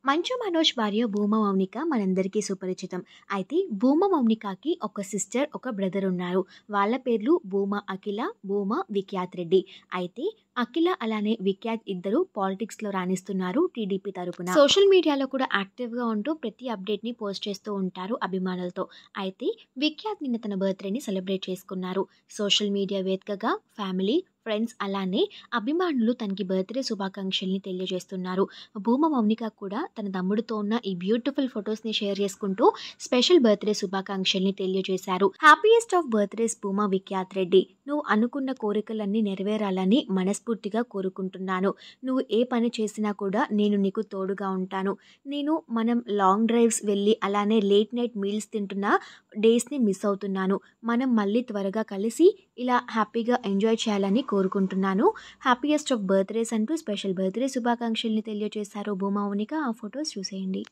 మంచు మనోజ్ భార్య భూమా మౌనిక మనందరికీ సుపరిచితం. అయితే భూమా మౌనికకి ఒక సిస్టర్, ఒక బ్రదర్ ఉన్నారు. వాళ్ళ పేర్లు భూమా అఖిల, భూమా విఖ్యాత్ రెడ్డి. అయితే అఖిల అలానే విఖ్యాత్ ఇద్దరు పాలిటిక్స్‌లో రాణిస్తున్నారు టీడీపీ తరపున. సోషల్ మీడియాలో కూడా యాక్టివ్‌గా ఉంటూ ప్రతి అప్డేట్‌ని పోస్ట్ చేస్తూ ఉంటారు అభిమానులతో. అయితే విఖ్యాత్ నిన్న తన బర్త్‌డేని సెలబ్రేట్ చేసుకున్నారు. సోషల్ మీడియా వేదికగా ఫ్యామిలీ, ఫ్రెండ్స్ అలానే అభిమానులు తనకి బర్త్‌డే శుభాకాంక్షల్ని తెలియజేస్తున్నారు. భూమా మౌనిక కూడా తన తమ్ముడితో ఉన్న ఈ బ్యూటిఫుల్ ఫొటోస్‌ని షేర్ చేసుకుంటూ స్పెషల్ బర్త్‌డే శుభాకాంక్షల్ని తెలియజేశారు. Happiest of birthdays Bhuma Vikhyat Reddy. నువ్వు అనుకున్న కోరికలన్నీ నెరవేరాలని మనస్ఫూర్తిగా కోరుకుంటున్నాను. నువ్వు ఏ పని చేసినా కూడా నేను నీకు తోడుగా ఉంటాను. మనం లాంగ్ డ్రైవ్స్ వెళ్ళి అలానే లేట్ నైట్ మీల్స్ తింటున్న డేస్‌ని మిస్ అవుతున్నాను. మనం మళ్ళీ త్వరగా కలిసి ఇలా హ్యాపీగా ఎంజాయ్ చేయాలని కోరుకుంటున్నాను. హ్యాపీయెస్ట్ ఆఫ్ బర్త్‌డేస్ అంటూ స్పెషల్ బర్త్‌డే శుభాకాంక్షల్ని తెలియజేశారు భూమా మౌనిక. ఆ ఫొటోస్ చూసేయండి.